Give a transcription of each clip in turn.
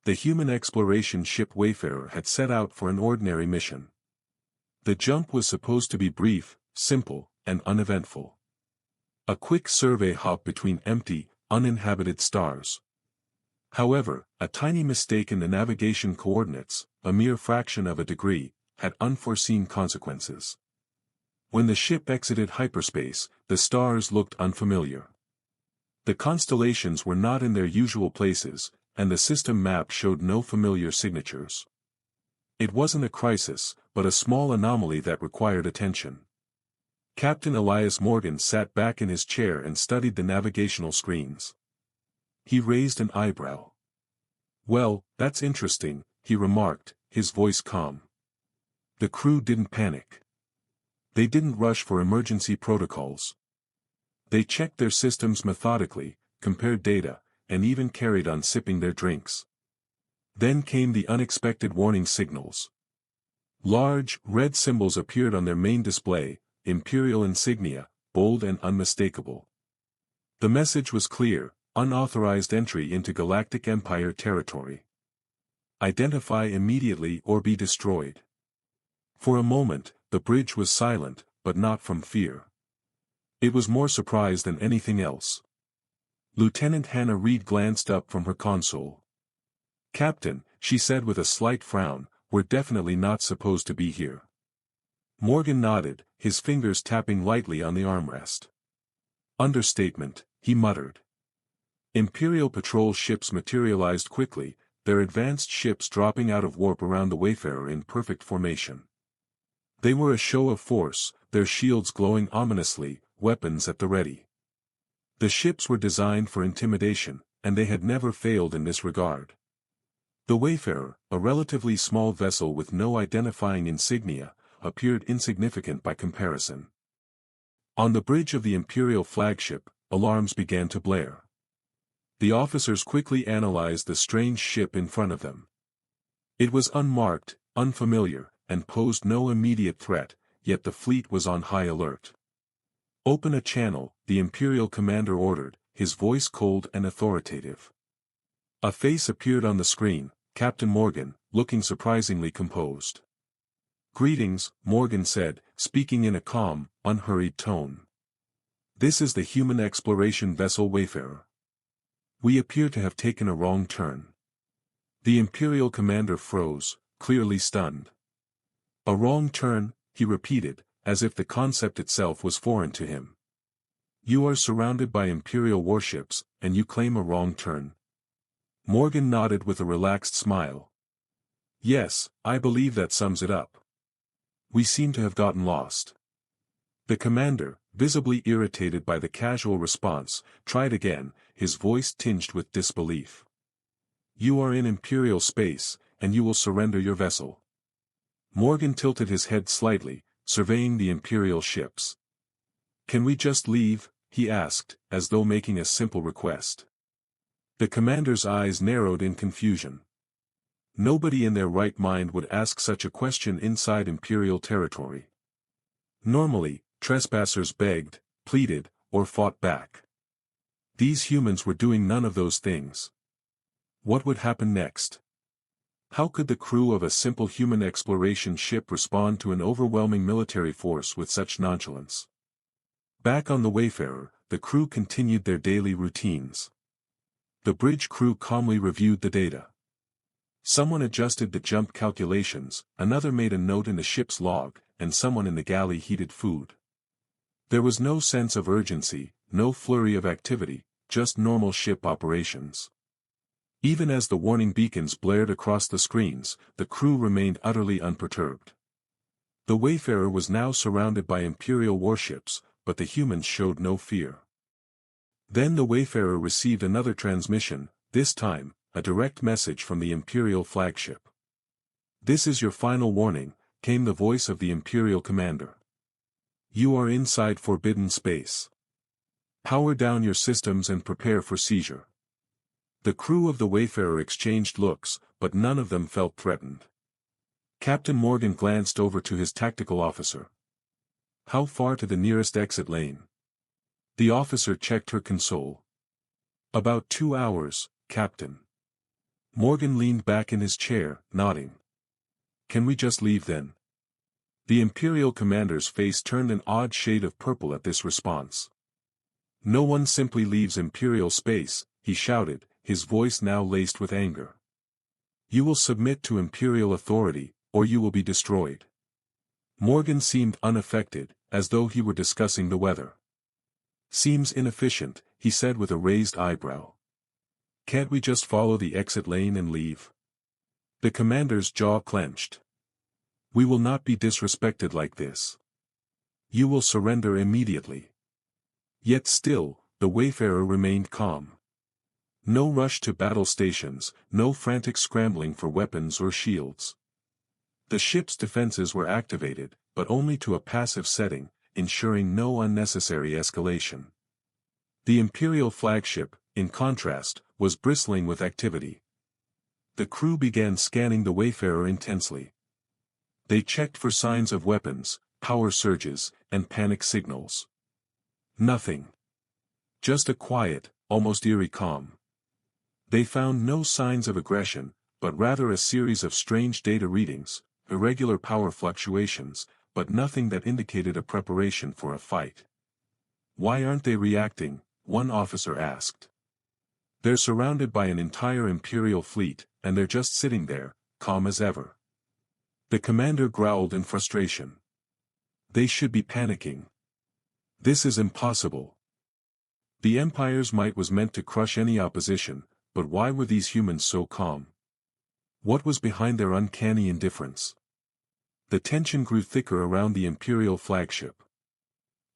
The human exploration ship Wayfarer had set out for an ordinary mission. The jump was supposed to be brief, simple, and uneventful. A quick survey hop between empty, uninhabited stars. However, a tiny mistake in the navigation coordinates, a mere fraction of a degree, had unforeseen consequences. When the ship exited hyperspace, the stars looked unfamiliar. The constellations were not in their usual places, and the system map showed no familiar signatures. It wasn't a crisis, but a small anomaly that required attention. Captain Elias Morgan sat back in his chair and studied the navigational screens. He raised an eyebrow. "Well, that's interesting," he remarked, his voice calm. The crew didn't panic. They didn't rush for emergency protocols. They checked their systems methodically, compared data, and even carried on sipping their drinks. Then came the unexpected warning signals. Large, red symbols appeared on their main display, Imperial insignia, bold and unmistakable. The message was clear: unauthorized entry into Galactic Empire territory. Identify immediately or be destroyed. For a moment, the bridge was silent, but not from fear. It was more surprise than anything else. Lieutenant Hannah Reed glanced up from her console. "Captain," she said with a slight frown, "we're definitely not supposed to be here." Morgan nodded, his fingers tapping lightly on the armrest. "Understatement," he muttered. Imperial patrol ships materialized quickly, their advanced ships dropping out of warp around the Wayfarer in perfect formation. They were a show of force, their shields glowing ominously, weapons at the ready. The ships were designed for intimidation, and they had never failed in this regard. The Wayfarer, a relatively small vessel with no identifying insignia, appeared insignificant by comparison. On the bridge of the Imperial flagship, alarms began to blare. The officers quickly analyzed the strange ship in front of them. It was unmarked, unfamiliar, and posed no immediate threat, yet the fleet was on high alert. "Open a channel," the Imperial commander ordered, his voice cold and authoritative. A face appeared on the screen, Captain Morgan, looking surprisingly composed. "Greetings," Morgan said, speaking in a calm, unhurried tone. "This is the human exploration vessel Wayfarer. We appear to have taken a wrong turn." The Imperial commander froze, clearly stunned. "A wrong turn," he repeated, as if the concept itself was foreign to him. "You are surrounded by Imperial warships, and you claim a wrong turn?" Morgan nodded with a relaxed smile. "Yes, I believe that sums it up. We seem to have gotten lost." The commander, visibly irritated by the casual response, tried again, his voice tinged with disbelief. "You are in Imperial space, and you will surrender your vessel." Morgan tilted his head slightly, surveying the Imperial ships. "Can we just leave?" he asked, as though making a simple request. The commander's eyes narrowed in confusion. Nobody in their right mind would ask such a question inside Imperial territory. Normally, trespassers begged, pleaded, or fought back. These humans were doing none of those things. What would happen next? How could the crew of a simple human exploration ship respond to an overwhelming military force with such nonchalance? Back on the Wayfarer, the crew continued their daily routines. The bridge crew calmly reviewed the data. Someone adjusted the jump calculations, another made a note in the ship's log, and someone in the galley heated food. There was no sense of urgency, no flurry of activity, just normal ship operations. Even as the warning beacons blared across the screens, the crew remained utterly unperturbed. The Wayfarer was now surrounded by Imperial warships, but the humans showed no fear. Then the Wayfarer received another transmission, this time, a direct message from the Imperial flagship. "This is your final warning," came the voice of the Imperial commander. "You are inside forbidden space. Power down your systems and prepare for seizure." The crew of the Wayfarer exchanged looks, but none of them felt threatened. Captain Morgan glanced over to his tactical officer. "How far to the nearest exit lane?" The officer checked her console. "About 2 hours, Captain." Morgan leaned back in his chair, nodding. Can we just leave then? The Imperial commander's face turned an odd shade of purple at this response. No one simply leaves Imperial space, he shouted, his voice now laced with anger. You will submit to Imperial authority, or you will be destroyed. Morgan seemed unaffected, as though he were discussing the weather. Seems inefficient, he said with a raised eyebrow. Can't we just follow the exit lane and leave? The commander's jaw clenched. We will not be disrespected like this. You will surrender immediately. Yet still, the Wayfarer remained calm. No rush to battle stations, no frantic scrambling for weapons or shields. The ship's defenses were activated, but only to a passive setting, ensuring no unnecessary escalation. The Imperial flagship, in contrast, was bristling with activity. The crew began scanning the Wayfarer intensely. They checked for signs of weapons, power surges, and panic signals. Nothing. Just a quiet, almost eerie calm. They found no signs of aggression, but rather a series of strange data readings, irregular power fluctuations, but nothing that indicated a preparation for a fight. Why aren't they reacting? One officer asked. They're surrounded by an entire Imperial fleet, and they're just sitting there, calm as ever. The commander growled in frustration. They should be panicking. This is impossible. The Empire's might was meant to crush any opposition, but why were these humans so calm? What was behind their uncanny indifference? The tension grew thicker around the Imperial flagship.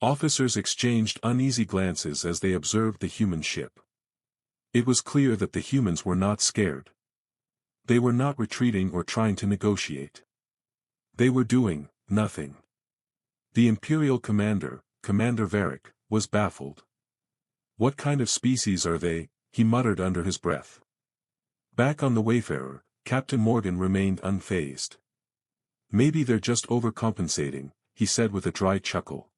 Officers exchanged uneasy glances as they observed the human ship. It was clear that the humans were not scared. They were not retreating or trying to negotiate. They were doing nothing. The Imperial commander, Commander Varric, was baffled. What kind of species are they? He muttered under his breath. Back on the Wayfarer, Captain Morgan remained unfazed. Maybe they're just overcompensating, he said with a dry chuckle.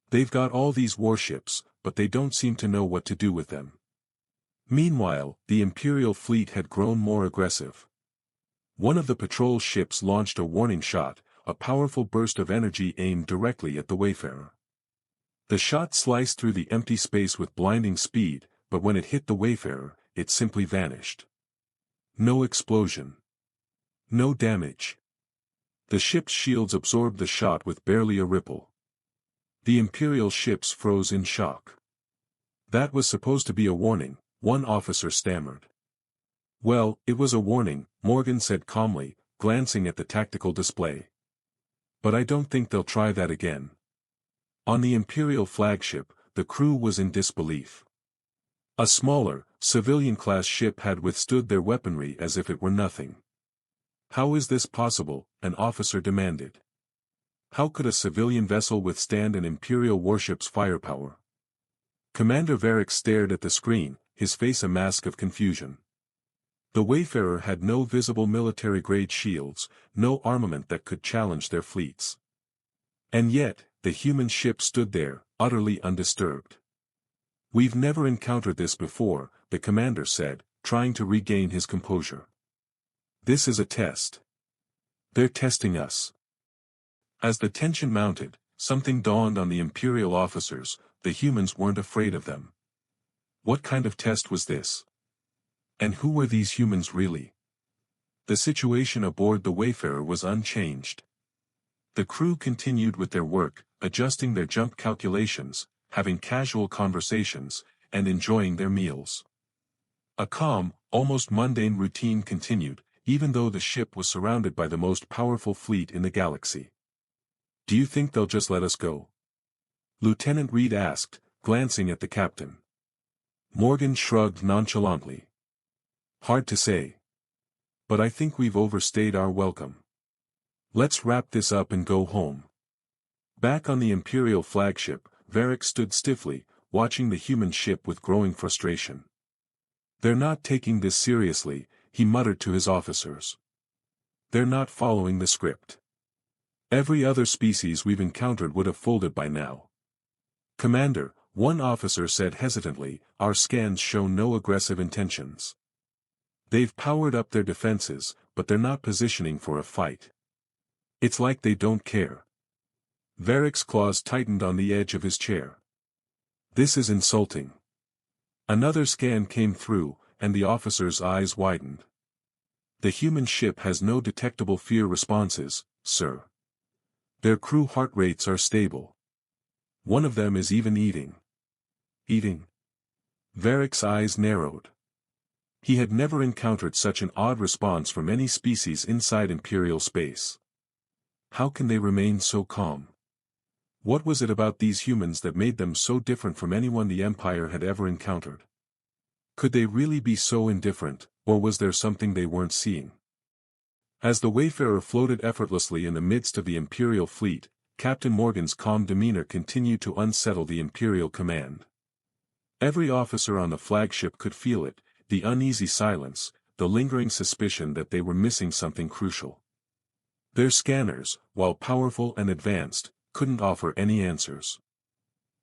They've got all these warships, but they don't seem to know what to do with them. Meanwhile, the Imperial fleet had grown more aggressive. One of the patrol ships launched a warning shot, a powerful burst of energy aimed directly at the Wayfarer. The shot sliced through the empty space with blinding speed, but when it hit the Wayfarer, it simply vanished. No explosion. No damage. The ship's shields absorbed the shot with barely a ripple. The Imperial ships froze in shock. That was supposed to be a warning, one officer stammered. Well, it was a warning, Morgan said calmly, glancing at the tactical display. But I don't think they'll try that again. On the Imperial flagship, the crew was in disbelief. A smaller, civilian-class ship had withstood their weaponry as if it were nothing. How is this possible? An officer demanded. How could a civilian vessel withstand an Imperial warship's firepower? Commander Varric stared at the screen, his face a mask of confusion. The Wayfarer had no visible military-grade shields, no armament that could challenge their fleets. And yet, the human ship stood there, utterly undisturbed. We've never encountered this before, the commander said, trying to regain his composure. This is a test. They're testing us. As the tension mounted, something dawned on the Imperial officers: the humans weren't afraid of them. What kind of test was this? And who were these humans really? The situation aboard the Wayfarer was unchanged. The crew continued with their work, adjusting their jump calculations, having casual conversations, and enjoying their meals. A calm, almost mundane routine continued, even though the ship was surrounded by the most powerful fleet in the galaxy. Do you think they'll just let us go? Lieutenant Reed asked, glancing at the captain. Morgan shrugged nonchalantly. Hard to say. But I think we've overstayed our welcome. Let's wrap this up and go home. Back on the Imperial flagship, Varric stood stiffly, watching the human ship with growing frustration. They're not taking this seriously, he muttered to his officers. They're not following the script. Every other species we've encountered would have folded by now. Commander, one officer said hesitantly, our scans show no aggressive intentions. They've powered up their defenses, but they're not positioning for a fight. It's like they don't care. Varric's claws tightened on the edge of his chair. This is insulting. Another scan came through, and the officer's eyes widened. The human ship has no detectable fear responses, sir. Their crew heart rates are stable. One of them is even eating. Eating? Varric's eyes narrowed. He had never encountered such an odd response from any species inside Imperial space. How can they remain so calm? What was it about these humans that made them so different from anyone the Empire had ever encountered? Could they really be so indifferent, or was there something they weren't seeing? As the Wayfarer floated effortlessly in the midst of the Imperial fleet, Captain Morgan's calm demeanor continued to unsettle the Imperial command. Every officer on the flagship could feel it, the uneasy silence, the lingering suspicion that they were missing something crucial. Their scanners, while powerful and advanced, couldn't offer any answers.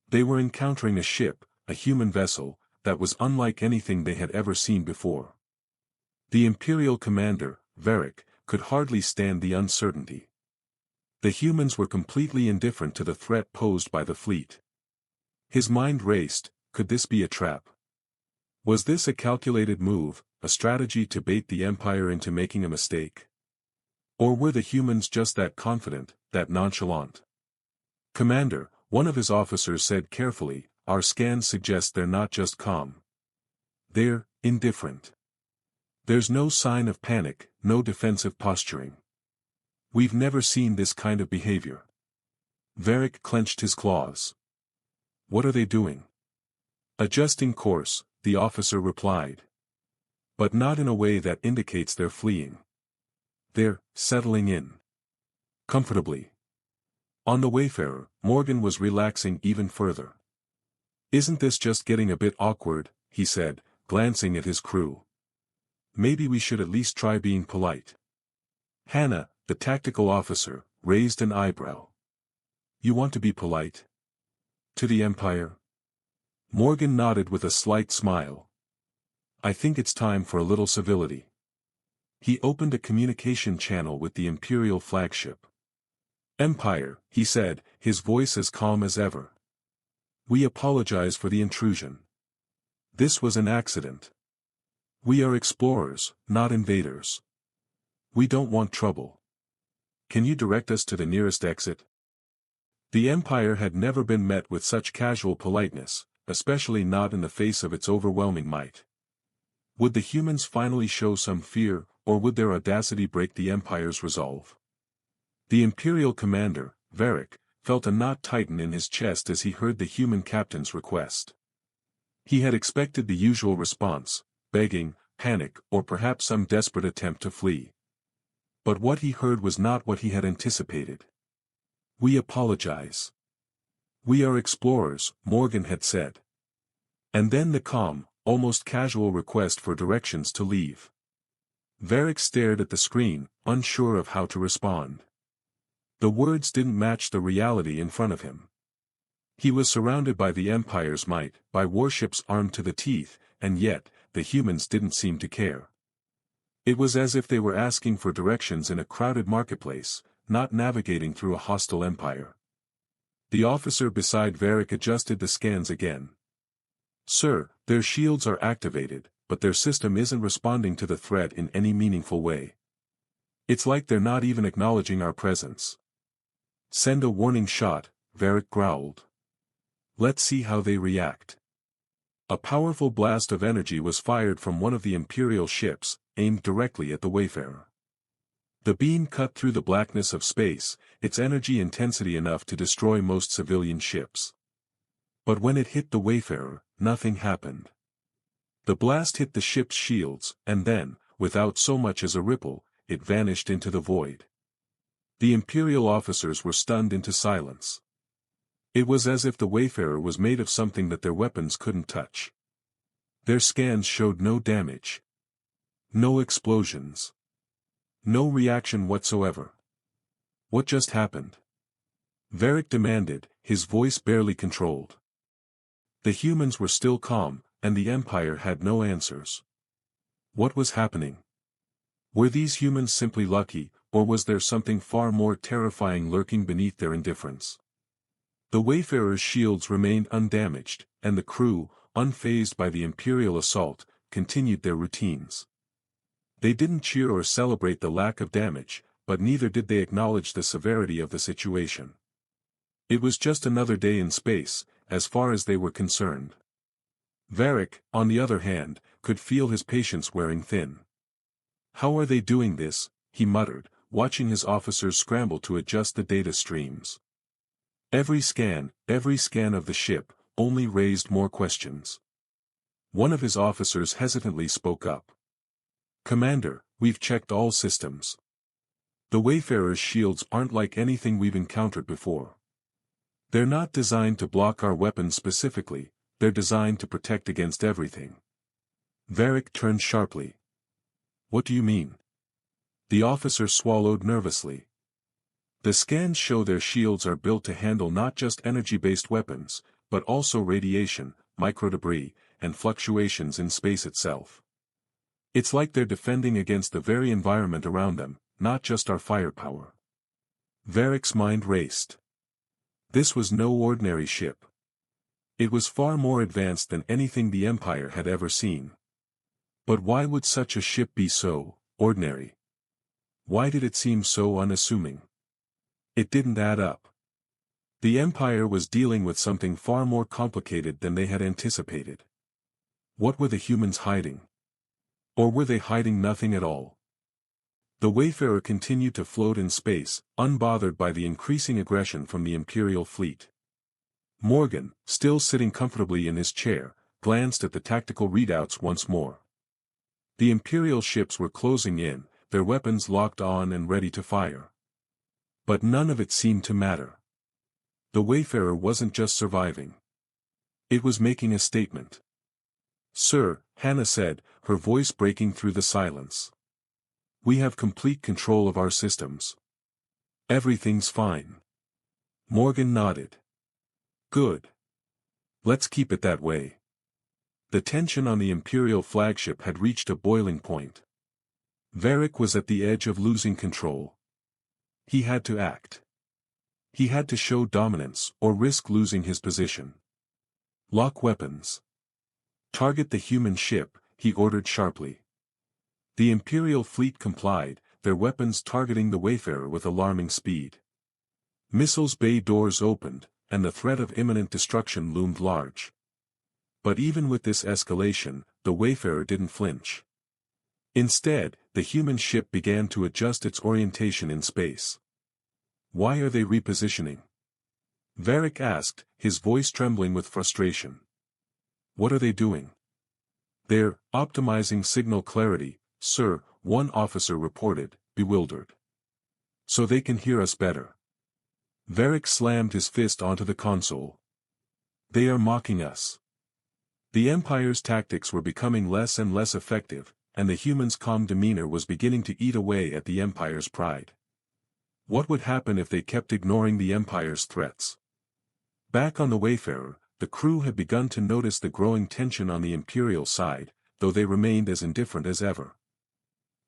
They were encountering a ship, a human vessel, that was unlike anything they had ever seen before. The Imperial commander, Varric, could hardly stand the uncertainty. The humans were completely indifferent to the threat posed by the fleet. His mind raced, could this be a trap? Was this a calculated move, a strategy to bait the Empire into making a mistake? Or were the humans just that confident, that nonchalant? Commander, one of his officers said carefully, our scans suggest they're not just calm. They're indifferent. There's no sign of panic, no defensive posturing. We've never seen this kind of behavior. Varric clenched his claws. What are they doing? Adjusting course, the officer replied. But not in a way that indicates they're fleeing. They're settling in. Comfortably. On the Wayfarer, Morgan was relaxing even further. Isn't this just getting a bit awkward, he said, glancing at his crew. Maybe we should at least try being polite. Hannah, the tactical officer, raised an eyebrow. You want to be polite? To the Empire? Morgan nodded with a slight smile. I think it's time for a little civility. He opened a communication channel with the Imperial flagship. Empire, he said, his voice as calm as ever. We apologize for the intrusion. This was an accident. We are explorers, not invaders. We don't want trouble. Can you direct us to the nearest exit? The Empire had never been met with such casual politeness, especially not in the face of its overwhelming might. Would the humans finally show some fear, or would their audacity break the Empire's resolve? The Imperial commander, Varric, felt a knot tighten in his chest as he heard the human captain's request. He had expected the usual response, begging, panic, or perhaps some desperate attempt to flee. But what he heard was not what he had anticipated. We apologize. We are explorers, Morgan had said. And then the calm, almost casual request for directions to leave. Varric stared at the screen, unsure of how to respond. The words didn't match the reality in front of him. He was surrounded by the Empire's might, by warships armed to the teeth, and yet, the humans didn't seem to care. It was as if they were asking for directions in a crowded marketplace, not navigating through a hostile empire. The officer beside Varric adjusted the scans again. Sir, their shields are activated, but their system isn't responding to the threat in any meaningful way. It's like they're not even acknowledging our presence. Send a warning shot, Varric growled. Let's see how they react. A powerful blast of energy was fired from one of the Imperial ships, aimed directly at the Wayfarer. The beam cut through the blackness of space, its energy intensity enough to destroy most civilian ships. But when it hit the Wayfarer, nothing happened. The blast hit the ship's shields, and then, without so much as a ripple, it vanished into the void. The Imperial officers were stunned into silence. It was as if the Wayfarer was made of something that their weapons couldn't touch. Their scans showed no damage. No explosions. No reaction whatsoever. What just happened? Varric demanded, his voice barely controlled. The humans were still calm, and the Empire had no answers. What was happening? Were these humans simply lucky, or was there something far more terrifying lurking beneath their indifference? The Wayfarer's shields remained undamaged, and the crew, unfazed by the Imperial assault, continued their routines. They didn't cheer or celebrate the lack of damage, but neither did they acknowledge the severity of the situation. It was just another day in space, as far as they were concerned. Varric, on the other hand, could feel his patience wearing thin. "How are they doing this?" he muttered, watching his officers scramble to adjust the data streams. Every scan of the ship, only raised more questions. One of his officers hesitantly spoke up. "Commander, we've checked all systems. The Wayfarer's shields aren't like anything we've encountered before. They're not designed to block our weapons specifically, they're designed to protect against everything." Varric turned sharply. "What do you mean?" The officer swallowed nervously. "The scans show their shields are built to handle not just energy-based weapons, but also radiation, microdebris, and fluctuations in space itself. It's like they're defending against the very environment around them, not just our firepower." Varric's mind raced. This was no ordinary ship. It was far more advanced than anything the Empire had ever seen. But why would such a ship be so ordinary? Why did it seem so unassuming? It didn't add up. The Empire was dealing with something far more complicated than they had anticipated. What were the humans hiding? Or were they hiding nothing at all? The Wayfarer continued to float in space, unbothered by the increasing aggression from the Imperial fleet. Morgan, still sitting comfortably in his chair, glanced at the tactical readouts once more. The Imperial ships were closing in, their weapons locked on and ready to fire. But none of it seemed to matter. The Wayfarer wasn't just surviving. It was making a statement. "Sir," Hannah said, her voice breaking through the silence. "We have complete control of our systems. Everything's fine." Morgan nodded. "Good. Let's keep it that way." The tension on the Imperial flagship had reached a boiling point. Varric was at the edge of losing control. He had to act. He had to show dominance or risk losing his position. "Lock weapons. Target the human ship," he ordered sharply. The Imperial fleet complied, their weapons targeting the Wayfarer with alarming speed. Missiles bay doors opened, and the threat of imminent destruction loomed large. But even with this escalation, the Wayfarer didn't flinch. Instead, the human ship began to adjust its orientation in space. "Why are they repositioning?" Varric asked, his voice trembling with frustration. "What are they doing?" "They're optimizing signal clarity, sir," one officer reported, bewildered. "So they can hear us better." Varric slammed his fist onto the console. "They are mocking us." The Empire's tactics were becoming less and less effective, and the humans' calm demeanor was beginning to eat away at the Empire's pride. What would happen if they kept ignoring the Empire's threats? Back on the Wayfarer, the crew had begun to notice the growing tension on the Imperial side, though they remained as indifferent as ever.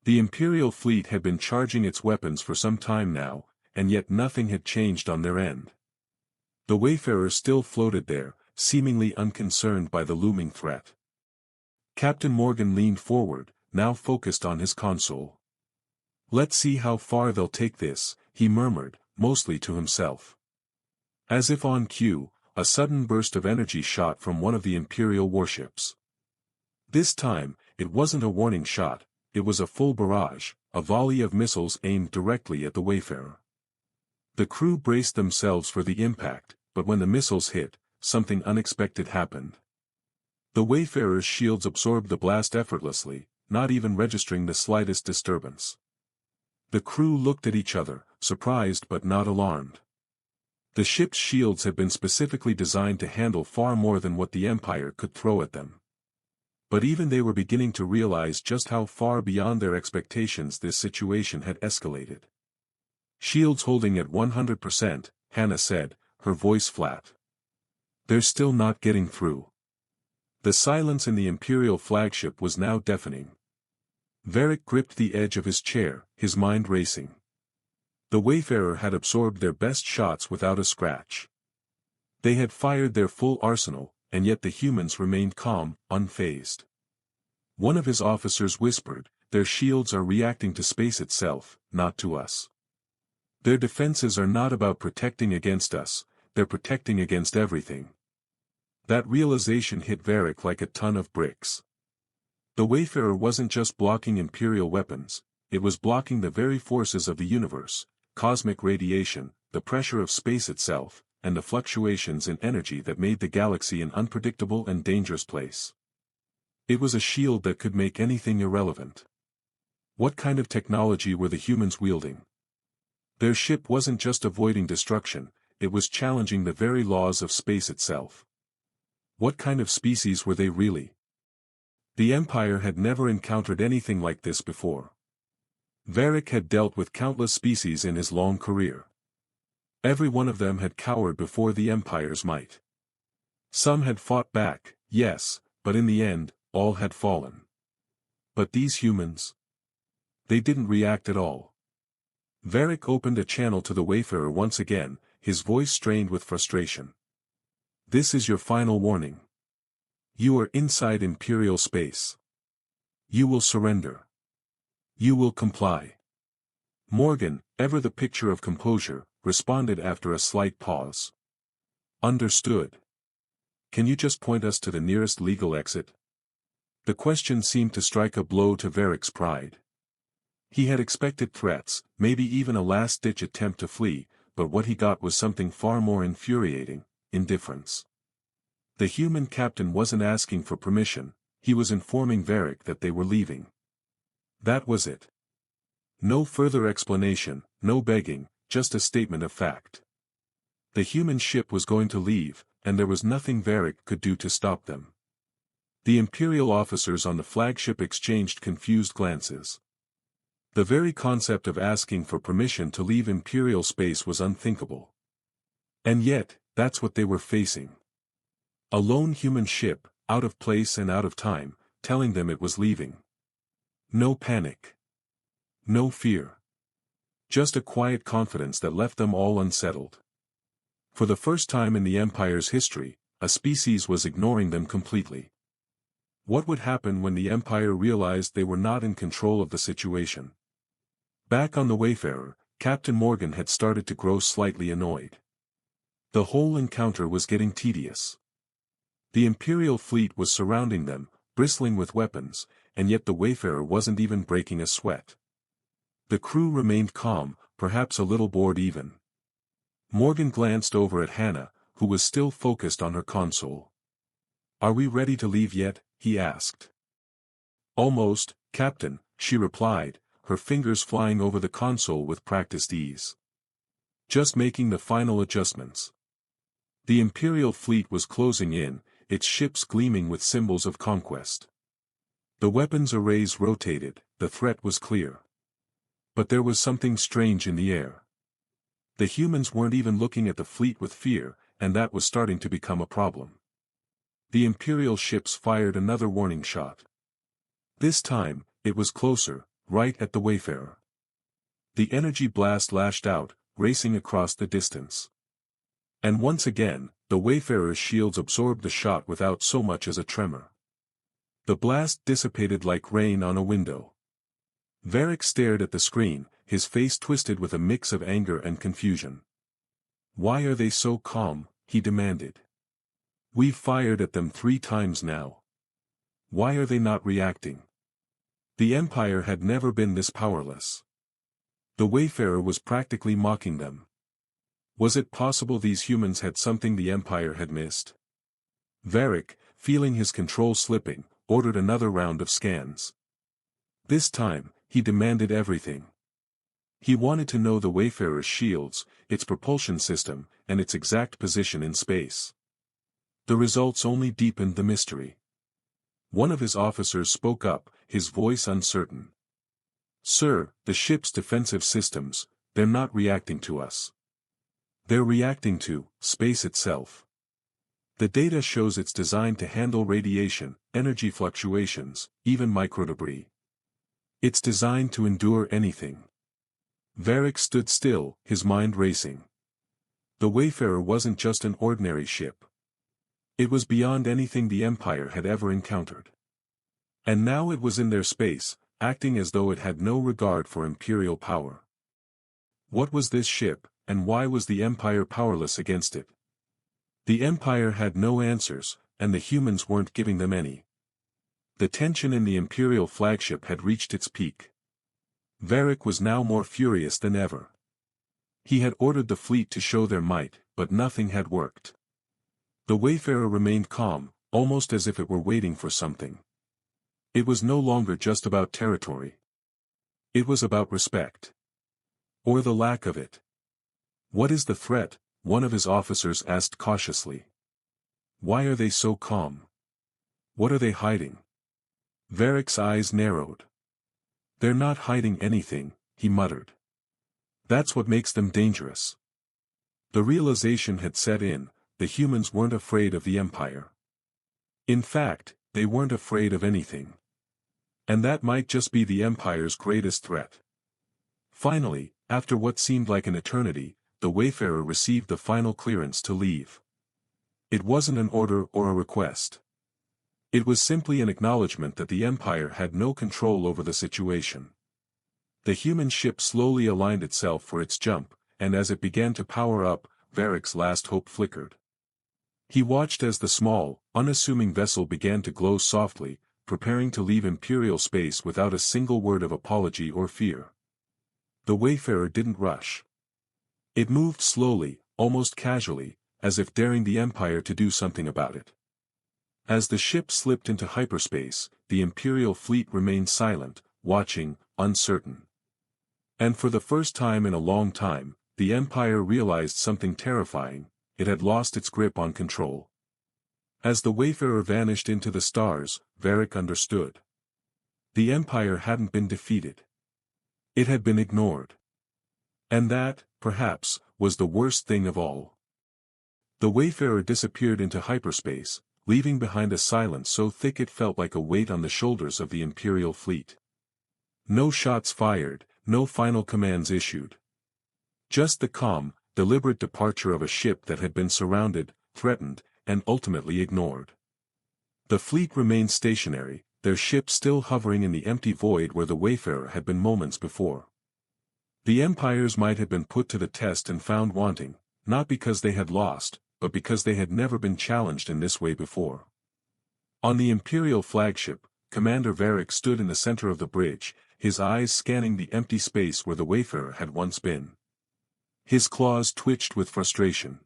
The Imperial fleet had been charging its weapons for some time now, and yet nothing had changed on their end. The Wayfarer still floated there, seemingly unconcerned by the looming threat. Captain Morgan leaned forward, now focused on his console. "Let's see how far they'll take this," he murmured, mostly to himself. As if on cue, a sudden burst of energy shot from one of the Imperial warships. This time, it wasn't a warning shot, it was a full barrage, a volley of missiles aimed directly at the Wayfarer. The crew braced themselves for the impact, but when the missiles hit, something unexpected happened. The Wayfarer's shields absorbed the blast effortlessly, not even registering the slightest disturbance. The crew looked at each other, surprised but not alarmed. The ship's shields had been specifically designed to handle far more than what the Empire could throw at them. But even they were beginning to realize just how far beyond their expectations this situation had escalated. "Shields holding at 100%, Hannah said, her voice flat. "They're still not getting through." The silence in the Imperial flagship was now deafening. Varric gripped the edge of his chair, his mind racing. The Wayfarer had absorbed their best shots without a scratch. They had fired their full arsenal, and yet the humans remained calm, unfazed. One of his officers whispered, "Their shields are reacting to space itself, not to us. Their defenses are not about protecting against us, they're protecting against everything." That realization hit Varric like a ton of bricks. The Wayfarer wasn't just blocking Imperial weapons, it was blocking the very forces of the universe, cosmic radiation, the pressure of space itself, and the fluctuations in energy that made the galaxy an unpredictable and dangerous place. It was a shield that could make anything irrelevant. What kind of technology were the humans wielding? Their ship wasn't just avoiding destruction, it was challenging the very laws of space itself. What kind of species were they really? The Empire had never encountered anything like this before. Varric had dealt with countless species in his long career. Every one of them had cowered before the Empire's might. Some had fought back, yes, but in the end, all had fallen. But these humans? They didn't react at all. Varric opened a channel to the Wayfarer once again, his voice strained with frustration. "This is your final warning. You are inside Imperial space. You will surrender. You will comply." Morgan, ever the picture of composure, responded after a slight pause. "Understood. Can you just point us to the nearest legal exit?" The question seemed to strike a blow to Varric's pride. He had expected threats, maybe even a last-ditch attempt to flee, but what he got was something far more infuriating: indifference. The human captain wasn't asking for permission, he was informing Varric that they were leaving. That was it. No further explanation, no begging, just a statement of fact. The human ship was going to leave, and there was nothing Varric could do to stop them. The Imperial officers on the flagship exchanged confused glances. The very concept of asking for permission to leave Imperial space was unthinkable. And yet, that's what they were facing. A lone human ship, out of place and out of time, telling them it was leaving. No panic. No fear. Just a quiet confidence that left them all unsettled. For the first time in the Empire's history, a species was ignoring them completely. What would happen when the Empire realized they were not in control of the situation? Back on the Wayfarer, Captain Morgan had started to grow slightly annoyed. The whole encounter was getting tedious. The Imperial fleet was surrounding them, bristling with weapons, and yet the Wayfarer wasn't even breaking a sweat. The crew remained calm, perhaps a little bored even. Morgan glanced over at Hannah, who was still focused on her console. "Are we ready to leave yet?" he asked. "Almost, Captain," she replied, her fingers flying over the console with practiced ease. "Just making the final adjustments." The Imperial fleet was closing in, its ships gleaming with symbols of conquest. The weapons arrays rotated, the threat was clear. But there was something strange in the air. The humans weren't even looking at the fleet with fear, and that was starting to become a problem. The Imperial ships fired another warning shot. This time, it was closer, right at the Wayfarer. The energy blast lashed out, racing across the distance. And once again, the Wayfarer's shields absorbed the shot without so much as a tremor. The blast dissipated like rain on a window. Varric stared at the screen, his face twisted with a mix of anger and confusion. "Why are they so calm?" he demanded. "We've fired at them 3 times now. Why are they not reacting?" The Empire had never been this powerless. The Wayfarer was practically mocking them. Was it possible these humans had something the Empire had missed? Varric, feeling his control slipping, ordered another round of scans. This time, he demanded everything. He wanted to know the Wayfarer's shields, its propulsion system, and its exact position in space. The results only deepened the mystery. One of his officers spoke up, his voice uncertain. "Sir, the ship's defensive systems, they're not reacting to us. They're reacting to space itself. The data shows it's designed to handle radiation, energy fluctuations, even microdebris. It's designed to endure anything. Varric stood still, his mind racing. The Wayfarer wasn't just an ordinary ship. It was beyond anything the Empire had ever encountered. And now it was in their space, acting as though it had no regard for Imperial power. What was this ship, and why was the Empire powerless against it? The Empire had no answers, and the humans weren't giving them any. The tension in the Imperial flagship had reached its peak. Varric was now more furious than ever. He had ordered the fleet to show their might, but nothing had worked. The Wayfarer remained calm, almost as if it were waiting for something. It was no longer just about territory. It was about respect. Or the lack of it. "What is the threat?" one of his officers asked cautiously. "Why are they so calm? What are they hiding?" Varric's eyes narrowed. "They're not hiding anything," he muttered. "That's what makes them dangerous." The realization had set in, the humans weren't afraid of the Empire. In fact, they weren't afraid of anything. And that might just be the Empire's greatest threat. Finally, after what seemed like an eternity, the Wayfarer received the final clearance to leave. It wasn't an order or a request. It was simply an acknowledgement that the Empire had no control over the situation. The human ship slowly aligned itself for its jump, and as it began to power up, Varric's last hope flickered. He watched as the small, unassuming vessel began to glow softly, preparing to leave Imperial space without a single word of apology or fear. The Wayfarer didn't rush. It moved slowly, almost casually, as if daring the Empire to do something about it. As the ship slipped into hyperspace, the Imperial fleet remained silent, watching, uncertain. And for the first time in a long time, the Empire realized something terrifying: it had lost its grip on control. As the Wayfarer vanished into the stars, Varric understood. The Empire hadn't been defeated. It had been ignored. And that, perhaps, was the worst thing of all. The Wayfarer disappeared into hyperspace, leaving behind a silence so thick it felt like a weight on the shoulders of the Imperial fleet. No shots fired, no final commands issued. Just the calm, deliberate departure of a ship that had been surrounded, threatened, and ultimately ignored. The fleet remained stationary, their ship still hovering in the empty void where the Wayfarer had been moments before. The empires might have been put to the test and found wanting, not because they had lost, but because they had never been challenged in this way before. On the Imperial flagship, Commander Varric stood in the center of the bridge, his eyes scanning the empty space where the Wayfarer had once been. His claws twitched with frustration.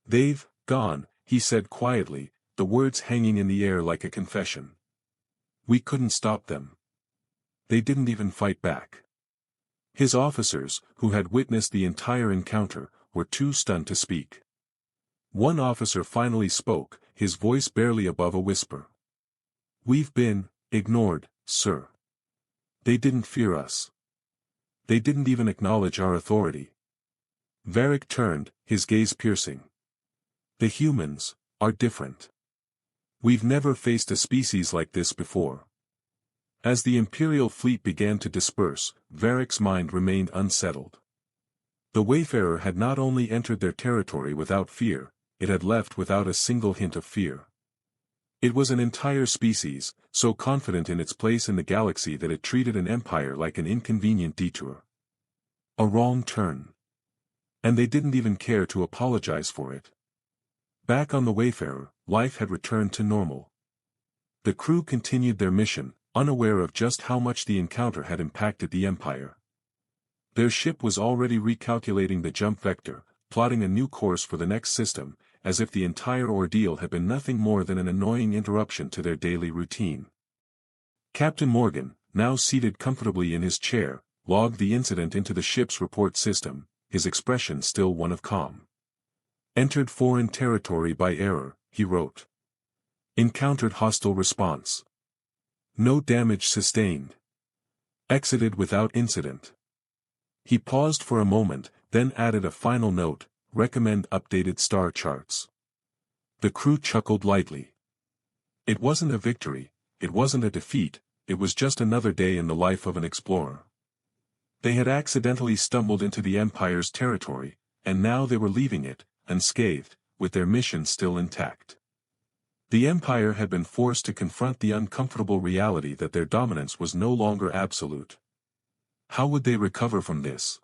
"They've gone," he said quietly, the words hanging in the air like a confession. "We couldn't stop them. They didn't even fight back." His officers, who had witnessed the entire encounter, were too stunned to speak. One officer finally spoke, his voice barely above a whisper. "We've been ignored, sir. They didn't fear us. They didn't even acknowledge our authority." Varric turned, his gaze piercing. "The humans are different. We've never faced a species like this before." As the Imperial fleet began to disperse, Varric's mind remained unsettled. The Wayfarer had not only entered their territory without fear, it had left without a single hint of fear. It was an entire species, so confident in its place in the galaxy that it treated an empire like an inconvenient detour. A wrong turn. And they didn't even care to apologize for it. Back on the Wayfarer, life had returned to normal. The crew continued their mission, unaware of just how much the encounter had impacted the Empire. Their ship was already recalculating the jump vector, plotting a new course for the next system, as if the entire ordeal had been nothing more than an annoying interruption to their daily routine. Captain Morgan, now seated comfortably in his chair, logged the incident into the ship's report system, his expression still one of calm. "Entered foreign territory by error," he wrote. "Encountered hostile response. No damage sustained. Exited without incident." He paused for a moment, then added a final note: "Recommend updated star charts." The crew chuckled lightly. It wasn't a victory, it wasn't a defeat, it was just another day in the life of an explorer. They had accidentally stumbled into the Empire's territory, and now they were leaving it, unscathed, with their mission still intact. The Empire had been forced to confront the uncomfortable reality that their dominance was no longer absolute. How would they recover from this?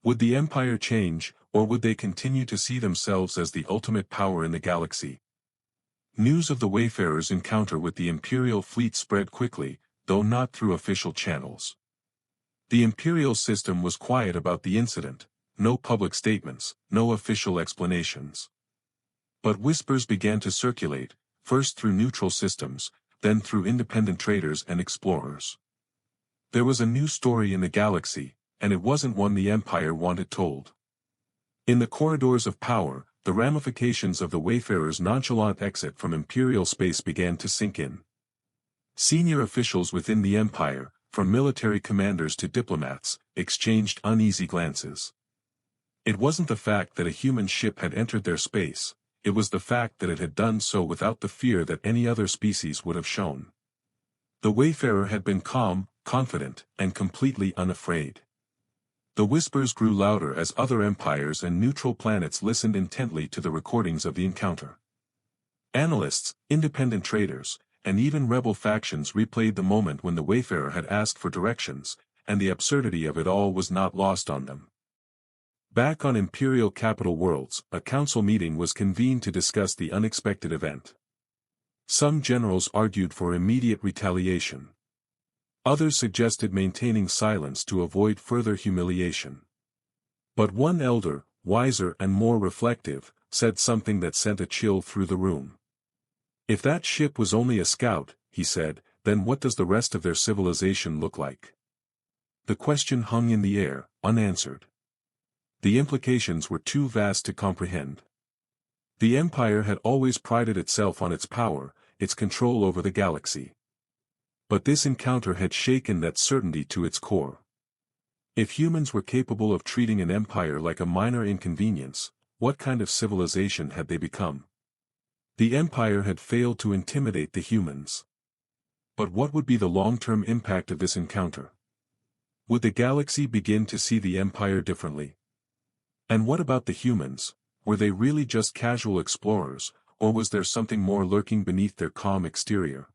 Would the Empire change, or would they continue to see themselves as the ultimate power in the galaxy? News of the Wayfarer's encounter with the Imperial fleet spread quickly, though not through official channels. The Imperial system was quiet about the incident, no public statements, no official explanations. But whispers began to circulate, first through neutral systems, then through independent traders and explorers. There was a new story in the galaxy, and it wasn't one the Empire wanted told. In the corridors of power, the ramifications of the Wayfarer's nonchalant exit from Imperial space began to sink in. Senior officials within the Empire, from military commanders to diplomats, exchanged uneasy glances. It wasn't the fact that a human ship had entered their space, it was the fact that it had done so without the fear that any other species would have shown. The Wayfarer had been calm, confident, and completely unafraid. The whispers grew louder as other empires and neutral planets listened intently to the recordings of the encounter. Analysts, independent traders, and even rebel factions replayed the moment when the Wayfarer had asked for directions, and the absurdity of it all was not lost on them. Back on Imperial capital worlds, a council meeting was convened to discuss the unexpected event. Some generals argued for immediate retaliation. Others suggested maintaining silence to avoid further humiliation. But one elder, wiser and more reflective, said something that sent a chill through the room. If that ship was only a scout, he said, then what does the rest of their civilization look like? The question hung in the air, unanswered. The implications were too vast to comprehend. The Empire had always prided itself on its power, its control over the galaxy. But this encounter had shaken that certainty to its core. If humans were capable of treating an empire like a minor inconvenience, what kind of civilization had they become? The Empire had failed to intimidate the humans. But what would be the long-term impact of this encounter? Would the galaxy begin to see the Empire differently? And what about the humans? Were they really just casual explorers, or was there something more lurking beneath their calm exterior?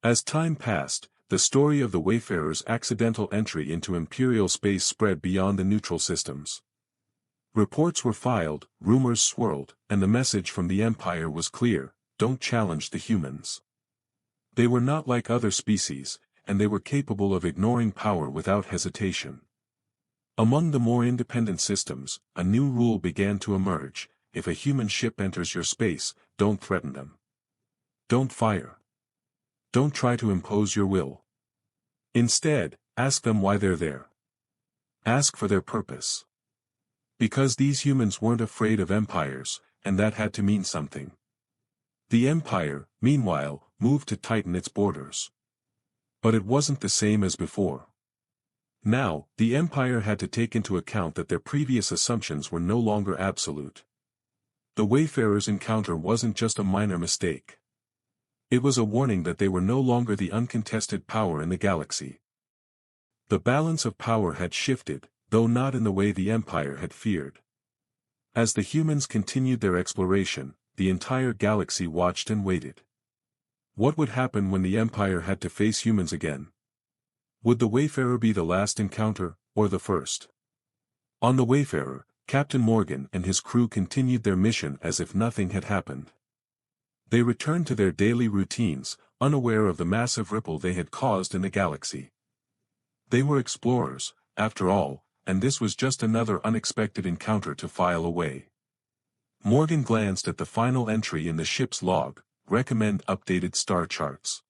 As time passed, the story of the Wayfarer's accidental entry into Imperial space spread beyond the neutral systems. Reports were filed, rumors swirled, and the message from the Empire was clear: don't challenge the humans. They were not like other species, and they were capable of ignoring power without hesitation. Among the more independent systems, a new rule began to emerge: if a human ship enters your space, don't threaten them. Don't fire. Don't try to impose your will. Instead, ask them why they're there. Ask for their purpose. Because these humans weren't afraid of empires, and that had to mean something. The Empire, meanwhile, moved to tighten its borders. But it wasn't the same as before. Now, the Empire had to take into account that their previous assumptions were no longer absolute. The Wayfarer's encounter wasn't just a minor mistake. It was a warning that they were no longer the uncontested power in the galaxy. The balance of power had shifted, though not in the way the Empire had feared. As the humans continued their exploration, the entire galaxy watched and waited. What would happen when the Empire had to face humans again? Would the Wayfarer be the last encounter, or the first? On the Wayfarer, Captain Morgan and his crew continued their mission as if nothing had happened. They returned to their daily routines, unaware of the massive ripple they had caused in the galaxy. They were explorers, after all, and this was just another unexpected encounter to file away. Morgan glanced at the final entry in the ship's log: recommend updated star charts.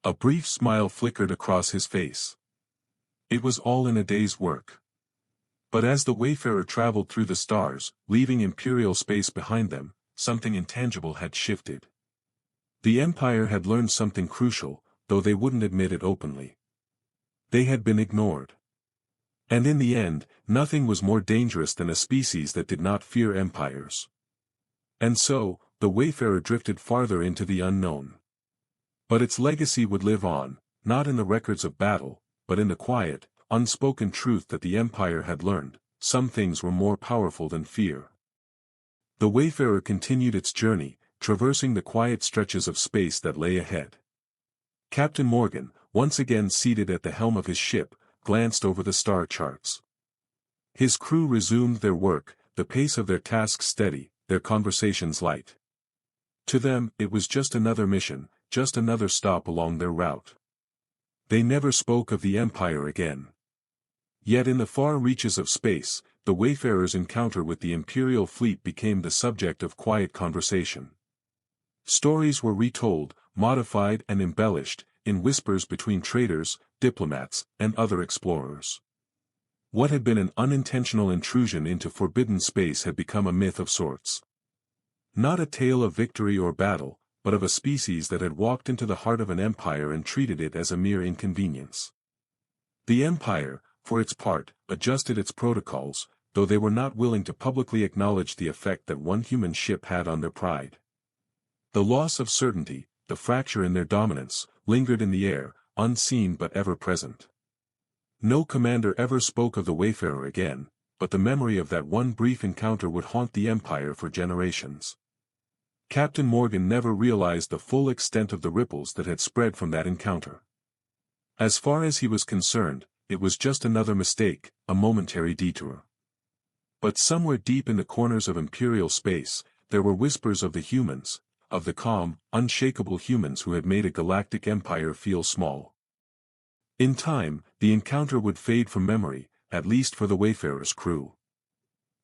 A brief smile flickered across his face. It was all in a day's work. But as the Wayfarer traveled through the stars, leaving Imperial space behind them, something intangible had shifted. The Empire had learned something crucial, though they wouldn't admit it openly. They had been ignored. And in the end, nothing was more dangerous than a species that did not fear empires. And so, the Wayfarer drifted farther into the unknown. But its legacy would live on, not in the records of battle, but in the quiet, unspoken truth that the Empire had learned: some things were more powerful than fear. The Wayfarer continued its journey, traversing the quiet stretches of space that lay ahead. Captain Morgan, once again seated at the helm of his ship, glanced over the star charts. His crew resumed their work, the pace of their tasks steady, their conversations light. To them, it was just another mission, just another stop along their route. They never spoke of the Empire again. Yet in the far reaches of space, the Wayfarer's encounter with the Imperial fleet became the subject of quiet conversation. Stories were retold, modified and embellished, in whispers between traders, diplomats, and other explorers. What had been an unintentional intrusion into forbidden space had become a myth of sorts. Not a tale of victory or battle, but of a species that had walked into the heart of an empire and treated it as a mere inconvenience. The Empire, for its part, adjusted its protocols, though they were not willing to publicly acknowledge the effect that one human ship had on their pride. The loss of certainty, the fracture in their dominance, lingered in the air, unseen but ever present. No commander ever spoke of the Wayfarer again, but the memory of that one brief encounter would haunt the Empire for generations. Captain Morgan never realized the full extent of the ripples that had spread from that encounter. As far as he was concerned, it was just another mistake, a momentary detour. But somewhere deep in the corners of Imperial space, there were whispers of the humans, of the calm, unshakable humans who had made a galactic empire feel small. In time, the encounter would fade from memory, at least for the Wayfarer's crew.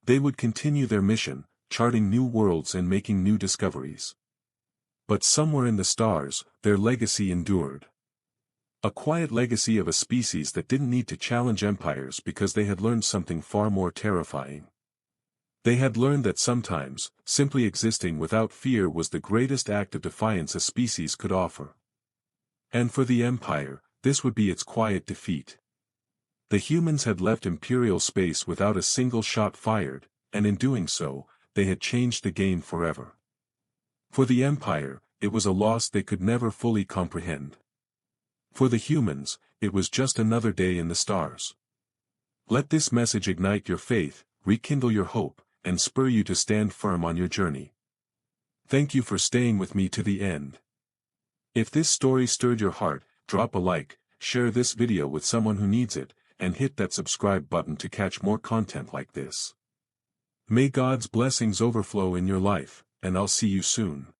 They would continue their mission, charting new worlds and making new discoveries. But somewhere in the stars, their legacy endured. A quiet legacy of a species that didn't need to challenge empires because they had learned something far more terrifying. They had learned that sometimes, simply existing without fear was the greatest act of defiance a species could offer. And for the Empire, this would be its quiet defeat. The humans had left Imperial space without a single shot fired, and in doing so, they had changed the game forever. For the Empire, it was a loss they could never fully comprehend. For the humans, it was just another day in the stars. Let this message ignite your faith, rekindle your hope, and spur you to stand firm on your journey. Thank you for staying with me to the end. If this story stirred your heart, drop a like, share this video with someone who needs it, and hit that subscribe button to catch more content like this. May God's blessings overflow in your life, and I'll see you soon.